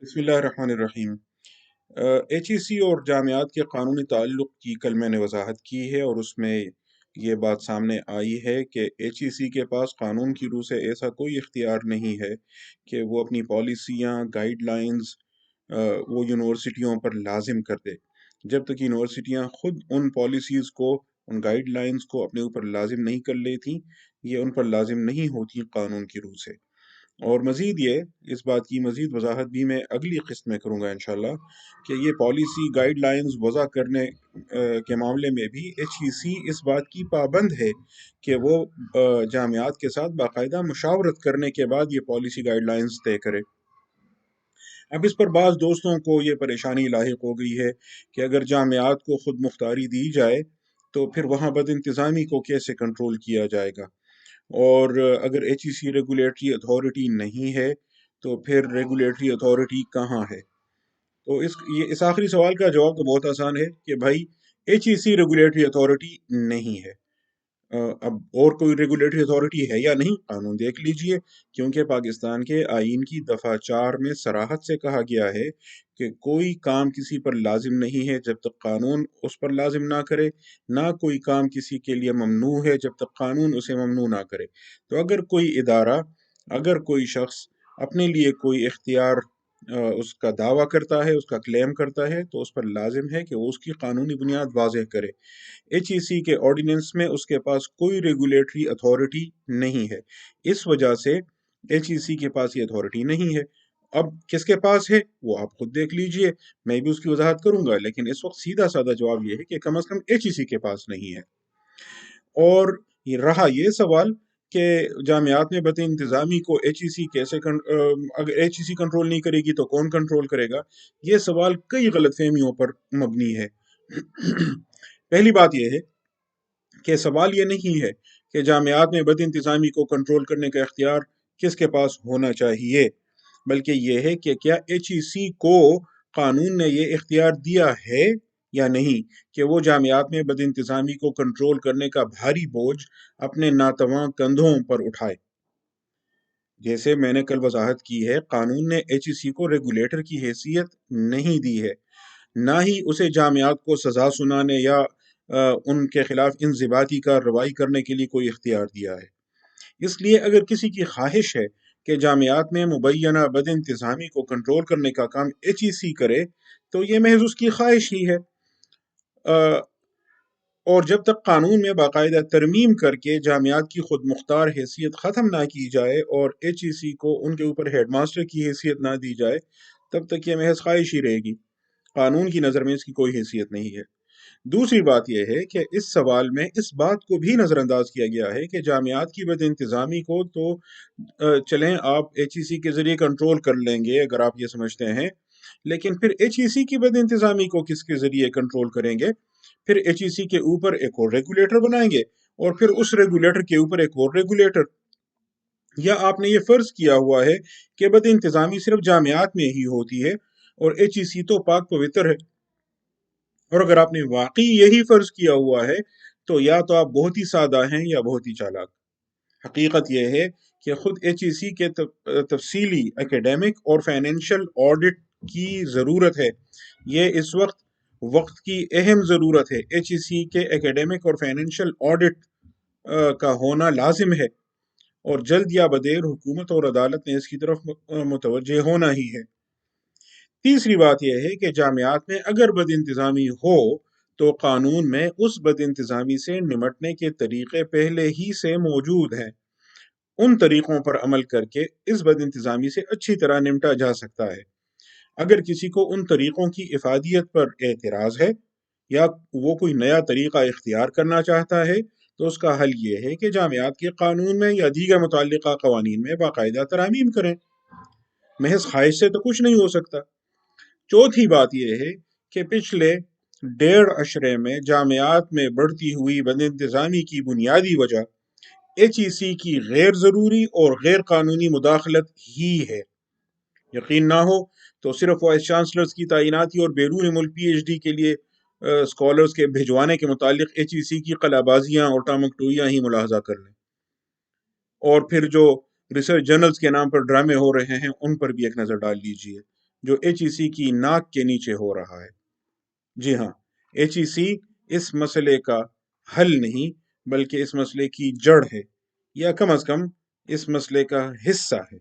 بسم اللہ الرحمن الرحیم۔ ایچ ای سی اور جامعات کے قانونی تعلق کی کل میں نے وضاحت کی ہے اور اس میں یہ بات سامنے آئی ہے کہ ایچ ای سی کے پاس قانون کی روح سے ایسا کوئی اختیار نہیں ہے کہ وہ اپنی پالیسیاں گائیڈ لائنز وہ یونیورسٹیوں پر لازم کر دے، جب تک یونیورسٹیاں خود ان پالیسیز کو، ان گائیڈ لائنز کو اپنے اوپر لازم نہیں کر لیتی، یہ ان پر لازم نہیں ہوتی قانون کی روح سے۔ اور مزید اس بات کی مزید وضاحت بھی میں اگلی قسط میں کروں گا انشاءاللہ کہ یہ پالیسی گائیڈ لائنز وضع کرنے کے معاملے میں بھی ایچ ای سی اس بات کی پابند ہے کہ وہ جامعات کے ساتھ باقاعدہ مشاورت کرنے کے بعد یہ پالیسی گائیڈ لائنز طے کرے۔ اب اس پر بعض دوستوں کو یہ پریشانی لاحق ہو گئی ہے کہ اگر جامعات کو خود مختاری دی جائے تو پھر وہاں بد انتظامی کو کیسے کنٹرول کیا جائے گا، اور اگر ایچ ای سی ریگولیٹری اتھارٹی نہیں ہے تو پھر ریگولیٹری اتھارٹی کہاں ہے؟ تو اس آخری سوال کا جواب تو بہت آسان ہے کہ بھائی ایچ ای سی ریگولیٹری اتھارٹی نہیں ہے۔ اب اور کوئی ریگولیٹری اتھارٹی ہے یا نہیں، قانون دیکھ لیجئے، کیونکہ پاکستان کے آئین کی دفعہ 4 میں صراحت سے کہا گیا ہے کہ کوئی کام کسی پر لازم نہیں ہے جب تک قانون اس پر لازم نہ کرے، نہ کوئی کام کسی کے لیے ممنوع ہے جب تک قانون اسے ممنوع نہ کرے۔ تو اگر کوئی ادارہ، اگر کوئی شخص اپنے لیے کوئی اختیار اس کا دعویٰ کرتا ہے، اس کا کلیم کرتا ہے، تو اس پر لازم ہے کہ وہ اس کی قانونی بنیاد واضح کرے۔ ایچ ای سی کے آرڈیننس میں اس کے پاس کوئی ریگولیٹری اتھارٹی نہیں ہے، اس وجہ سے ایچ ای سی کے پاس یہ اتھارٹی نہیں ہے۔ اب کس کے پاس ہے وہ آپ خود دیکھ لیجئے، میں بھی اس کی وضاحت کروں گا، لیکن اس وقت سیدھا سادہ جواب یہ ہے کہ کم از کم ایچ ای سی کے پاس نہیں ہے۔ اور یہ رہا یہ سوال کہ جامعات میں بد انتظامی کو ایچ ای سی اگر ایچ ای سی کنٹرول نہیں کرے گی تو کون کنٹرول کرے گا، یہ سوال کئی غلط فہمیوں پر مبنی ہے۔ پہلی بات یہ ہے کہ سوال یہ نہیں ہے کہ جامعات میں بد انتظامی کو کنٹرول کرنے کا اختیار کس کے پاس ہونا چاہیے، بلکہ یہ ہے کہ کیا ایچ ای سی کو قانون نے یہ اختیار دیا ہے یا نہیں کہ وہ جامعات میں بد انتظامی کو کنٹرول کرنے کا بھاری بوجھ اپنے ناتواں کندھوں پر اٹھائے۔ جیسے میں نے کل وضاحت کی ہے، قانون نے ایچ ای سی کو ریگولیٹر کی حیثیت نہیں دی ہے، نہ ہی اسے جامعات کو سزا سنانے یا ان کے خلاف انضباطی کارروائی کرنے کے لیے کوئی اختیار دیا ہے۔ اس لیے اگر کسی کی خواہش ہے کہ جامعات میں مبینہ بد انتظامی کو کنٹرول کرنے کا کام ایچ ای سی کرے تو یہ محض اس کی خواہش ہی ہے، اور جب تک قانون میں باقاعدہ ترمیم کر کے جامعات کی خود مختار حیثیت ختم نہ کی جائے اور ایچ ای سی کو ان کے اوپر ہیڈ ماسٹر کی حیثیت نہ دی جائے، تب تک یہ محض خواہش ہی رہے گی، قانون کی نظر میں اس کی کوئی حیثیت نہیں ہے۔ دوسری بات یہ ہے کہ اس سوال میں اس بات کو بھی نظر انداز کیا گیا ہے کہ جامعات کی بد انتظامی کو تو چلیں آپ ایچ ای سی کے ذریعے کنٹرول کر لیں گے اگر آپ یہ سمجھتے ہیں، لیکن پھر ایچ ای سی کی بد انتظامی کو کس کے ذریعے کنٹرول کریں گے؟ پھر ایچ ای سی کے اوپر ایک اور ریگولیٹر بنائیں گے اور پھر اس ریگولیٹر کے اوپر ایک اور ریگولیٹر، یا آپ نے یہ فرض کیا ہوا ہے کہ بد انتظامی صرف جامعات میں ہی ہوتی ہے اور ایچ ای سی تو پاک پوتر ہے؟ اور اگر آپ نے واقعی یہی فرض کیا ہوا ہے تو یا تو آپ بہت ہی سادہ ہیں یا بہت ہی چالاک۔ حقیقت یہ ہے کہ خود ایچ ای سی کے تفصیلی ایکیڈیمک اور فائنینشل آڈٹ کی ضرورت ہے۔ یہ اس وقت کی اہم ضرورت ہے۔ ایچ ای سی کے ایکیڈیمک اور فائنینشل آڈٹ کا ہونا لازم ہے، اور جلد یا بدیر حکومت اور عدالت نے اس کی طرف متوجہ ہونا ہی ہے۔ تیسری بات یہ ہے کہ جامعات میں اگر بد انتظامی ہو تو قانون میں اس بد انتظامی سے نمٹنے کے طریقے پہلے ہی سے موجود ہیں، ان طریقوں پر عمل کر کے اس بد انتظامی سے اچھی طرح نمٹا جا سکتا ہے۔ اگر کسی کو ان طریقوں کی افادیت پر اعتراض ہے یا وہ کوئی نیا طریقہ اختیار کرنا چاہتا ہے تو اس کا حل یہ ہے کہ جامعات کے قانون میں یا دیگر متعلقہ قوانین میں باقاعدہ ترامیم کریں، محض خواہش سے تو کچھ نہیں ہو سکتا۔ چوتھی بات یہ ہے کہ پچھلے 1.5 عشرے میں جامعات میں بڑھتی ہوئی بد انتظامی کی بنیادی وجہ ایچ ای سی کی غیر ضروری اور غیر قانونی مداخلت ہی ہے۔ یقین نہ ہو تو صرف وائس چانسلرز کی تعیناتی اور بیرون ملک پی ایچ ڈی کے لیے اسکالرز کے بھیجوانے کے متعلق ایچ ای سی کی قلع بازیاں اور ٹامکٹوئیاں ہی ملاحظہ کر لیں، اور پھر جو ریسرچ جرنلز کے نام پر ڈرامے ہو رہے ہیں ان پر بھی ایک نظر ڈال لیجئے۔ جو ایچ ای سی کی ناک کے نیچے ہو رہا ہے۔ جی ہاں، ایچ ای سی اس مسئلے کا حل نہیں بلکہ اس مسئلے کی جڑ ہے، یا کم از کم اس مسئلے کا حصہ ہے۔